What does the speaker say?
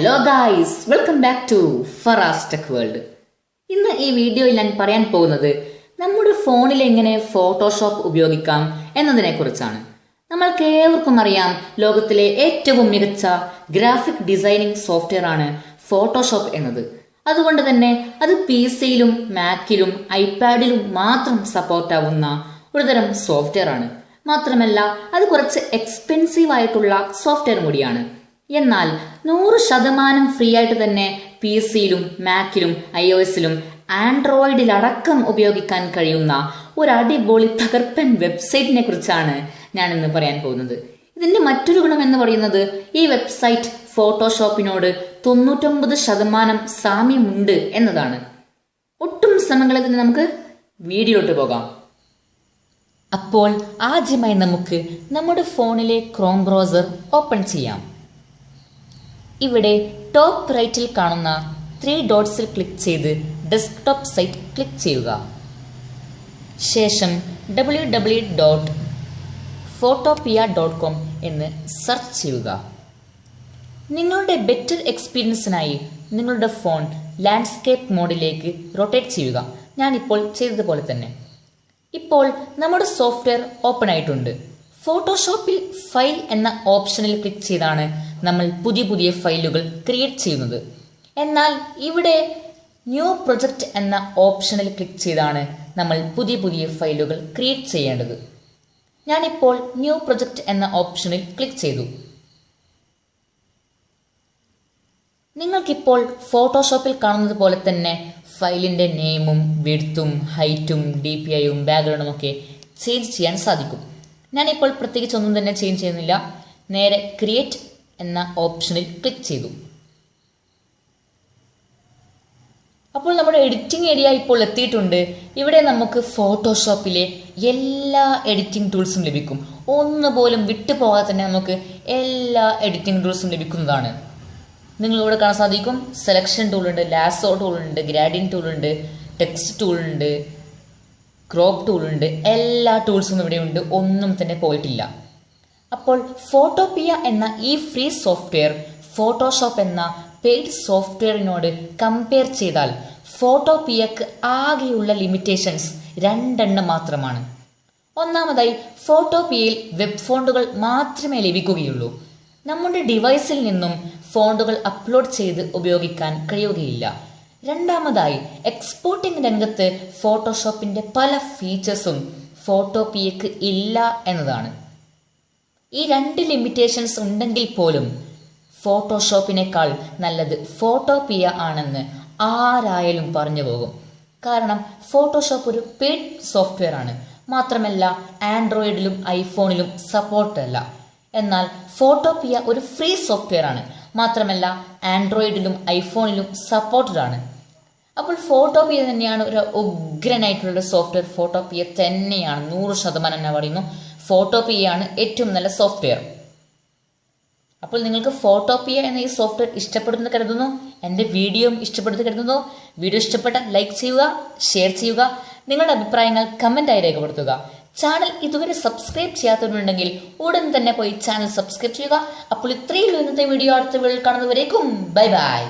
Hello guys, welcome back to Faraz tech world. ഇന്ന് ഈ വീഡിയോയിൽ ഞാൻ പറയാൻ പോകുന്നത് നമ്മുടെ ഫോണിൽ എങ്ങനെ ഫോട്ടോഷോപ്പ് ഉപയോഗിക്കാം എന്നതിനെ കുറിച്ചാണ്. നമ്മൾക്ക് ഏവർക്കും അറിയാം, ലോകത്തിലെ ഏറ്റവും മികച്ച ഗ്രാഫിക് ഡിസൈനിങ് സോഫ്റ്റ്വെയർ ആണ് ഫോട്ടോഷോപ്പ് എന്നത്. അതുകൊണ്ട് തന്നെ അത് PC-യിലും മാക്കിലും ഐപാഡിലും മാത്രം സപ്പോർട്ട് ആവുന്ന ഒരുതരം സോഫ്റ്റ്വെയർ ആണ്. മാത്രമല്ല അത് കുറച്ച് എക്സ്പെൻസീവ് ആയിട്ടുള്ള സോഫ്റ്റ്വെയർ കൂടിയാണ്. എന്നാൽ 100% ഫ്രീ ആയിട്ട് തന്നെ PC-യിലും മാക്കിലും iOS-ലും ആൻഡ്രോയിഡിലടക്കം ഉപയോഗിക്കാൻ കഴിയുന്ന ഒരു അടിപൊളി തകർപ്പൻ വെബ്സൈറ്റിനെ കുറിച്ചാണ് ഞാൻ ഇന്ന് പറയാൻ പോകുന്നത്. ഇതിന്റെ മറ്റൊരു ഗുണം എന്ന് പറയുന്നത്, ഈ വെബ്സൈറ്റ് ഫോട്ടോഷോപ്പിനോട് 99% സാമ്യമുണ്ട് എന്നതാണ്. ഒട്ടും സമയങ്ങളിൽ തന്നെ നമുക്ക് വീഡിയോട്ട് പോകാം. അപ്പോൾ ആദ്യമായി നമുക്ക് നമ്മുടെ ഫോണിലെ ക്രോം ബ്രൗസർ ഓപ്പൺ ചെയ്യാം. ഇവിടെ ടോപ്പ് റൈറ്റിൽ കാണുന്ന 3 ഡോട്ട്സിൽ ക്ലിക്ക് ചെയ്ത് ഡെസ്ക്ടോപ്പ് സൈറ്റ് ക്ലിക്ക് ചെയ്യുക. ശേഷം www.photopea.com എന്ന് സെർച്ച് ചെയ്യുക. നിങ്ങളുടെ ബെറ്റർ എക്സ്പീരിയൻസിനായി നിങ്ങളുടെ ഫോൺ ലാൻഡ്സ്കേപ്പ് മോഡിലേക്ക് റൊട്ടേറ്റ് ചെയ്യുക. ഞാനിപ്പോൾ ചെയ്തതുപോലെ തന്നെ. ഇപ്പോൾ നമ്മുടെ സോഫ്റ്റ്വെയർ ഓപ്പൺ ആയിട്ടുണ്ട്. ഫോട്ടോഷോപ്പിൽ ഫയൽ എന്ന ഓപ്ഷനിൽ ക്ലിക്ക് ചെയ്താണ് നമ്മൾ പുതിയ ഫയലുകൾ ക്രിയേറ്റ് ചെയ്യുന്നത്. എന്നാൽ ഇവിടെ ന്യൂ പ്രൊജക്റ്റ് എന്ന ഓപ്ഷനിൽ ക്ലിക്ക് ചെയ്താണ് നമ്മൾ പുതിയ ഫയലുകൾ ക്രിയേറ്റ് ചെയ്യേണ്ടത്. ഞാനിപ്പോൾ ന്യൂ പ്രൊജക്റ്റ് എന്ന ഓപ്ഷനിൽ ക്ലിക്ക് ചെയ്തു. നിങ്ങൾക്കിപ്പോൾ ഫോട്ടോഷോപ്പിൽ കാണുന്നത് പോലെ തന്നെ ഫയലിന്റെ നെയിമും വിഡ്ത്തും ഹൈറ്റും DPI-യും ബാക്ക്ഗ്രൗണ്ടും ഒക്കെ ചേഞ്ച് ചെയ്യാൻ സാധിക്കും. ഞാനിപ്പോൾ പ്രത്യേകിച്ച് ഒന്നും തന്നെ ചേഞ്ച് ചെയ്യുന്നില്ല. നേരെ ക്രിയേറ്റ് എന്ന ഓപ്ഷനിൽ ക്ലിക്ക് ചെയ്തു. അപ്പോൾ നമ്മുടെ എഡിറ്റിംഗ് ഏരിയ ഇപ്പോൾ എത്തിയിട്ടുണ്ട്. ഇവിടെ നമുക്ക് ഫോട്ടോഷോപ്പിലെ എല്ലാ എഡിറ്റിംഗ് ടൂൾസും ലഭിക്കും. ഒന്നുപോലും വിട്ടുപോകാതെ തന്നെ നമുക്ക് എല്ലാ എഡിറ്റിംഗ് ടൂൾസും ലഭിക്കുന്നതാണ്. നിങ്ങളിവിടെ കാണാൻ സാധിക്കും, സെലക്ഷൻ ടൂളുണ്ട്, ലാസോ ടൂളുണ്ട്, ഗ്രാഡിയന്റ് ടൂളുണ്ട്, ടെക്സ്റ്റ് ടൂളുണ്ട്, ക്രോപ്പ് ടൂളുണ്ട്. എല്ലാ ടൂൾസും ഇവിടെയുണ്ട്. ഒന്നും തന്നെ പോയിട്ടില്ല. അപ്പോൾ ഫോട്ടോപിയ എന്ന ഈ ഫ്രീ സോഫ്റ്റ്വെയർ ഫോട്ടോഷോപ്പ് എന്ന പെയ്ഡ് സോഫ്റ്റ്വെയറിനോട് കമ്പയർ ചെയ്താൽ ഫോട്ടോപിയക്ക് ആകെയുള്ള ലിമിറ്റേഷൻസ് 2 മാത്രമാണ്. ഒന്നാമതായി, ഫോട്ടോപിയയിൽ വെബ് ഫോണ്ടുകൾ മാത്രമേ ലഭിക്കുകയുള്ളൂ. നമ്മുടെ ഡിവൈസിൽ നിന്നും ഫോണ്ടുകൾ അപ്ലോഡ് ചെയ്ത് ഉപയോഗിക്കാൻ കഴിയുകയില്ല. രണ്ടാമതായി, എക്സ്പോർട്ടിംഗ് രംഗത്ത് ഫോട്ടോഷോപ്പിന്റെ പല ഫീച്ചേഴ്സും ഫോട്ടോപിയക്ക് ഇല്ല എന്നതാണ്. ഈ 2 ലിമിറ്റേഷൻസ് ഉണ്ടെങ്കിൽ പോലും ഫോട്ടോഷോപ്പിനേക്കാൾ നല്ലത് ഫോട്ടോപിയ ആണെന്ന് ആരായാലും പറഞ്ഞു പോകും. കാരണം ഫോട്ടോഷോപ്പ് ഒരു പെയ്ഡ് സോഫ്റ്റ്വെയർ ആണ്. മാത്രമല്ല ആൻഡ്രോയിഡിലും ഐഫോണിലും സപ്പോർട്ട് അല്ല. എന്നാൽ ഫോട്ടോപിയ ഒരു ഫ്രീ സോഫ്റ്റ്വെയർ ആണ്. മാത്രമല്ല ആൻഡ്രോയിഡിലും ഐഫോണിലും സപ്പോർട്ടഡ് ആണ്. അപ്പോൾ ഫോട്ടോപിയ തന്നെയാണ് ഒരു ഉഗ്രനായിട്ടുള്ള സോഫ്റ്റ്വെയർ. ഫോട്ടോപിയ തന്നെയാണ് 100% ഞാൻ പറയുന്നു. ഫോട്ടോപിയാണ് ഏറ്റവും നല്ല സോഫ്റ്റ്വെയർ. അപ്പോൾ നിങ്ങൾക്ക് ഫോട്ടോപിയ എന്ന ഈ സോഫ്റ്റ്വെയർ ഇഷ്ടപ്പെടുന്നു കരുതുന്നു. എൻ്റെ വീഡിയോയും ഇഷ്ടപ്പെടുന്നു കരുതുന്നു. വീഡിയോ ഇഷ്ടപ്പെട്ട ലൈക്ക് ചെയ്യുക, ഷെയർ ചെയ്യുക, നിങ്ങളുടെ അഭിപ്രായങ്ങൾ കമൻ്റായി രേഖപ്പെടുത്തുക. ചാനൽ ഇതുവരെ സബ്സ്ക്രൈബ് ചെയ്യാത്തവരുണ്ടെങ്കിൽ ഉടൻ തന്നെ പോയി ചാനൽ സബ്സ്ക്രൈബ് ചെയ്യുക. അപ്പോൾ ഇത്രയുള്ള ഇന്നത്തെ വീഡിയോ അടുത്ത വീഡിയോയിൽ കാണുന്നവരേക്കും ബൈ ബൈ.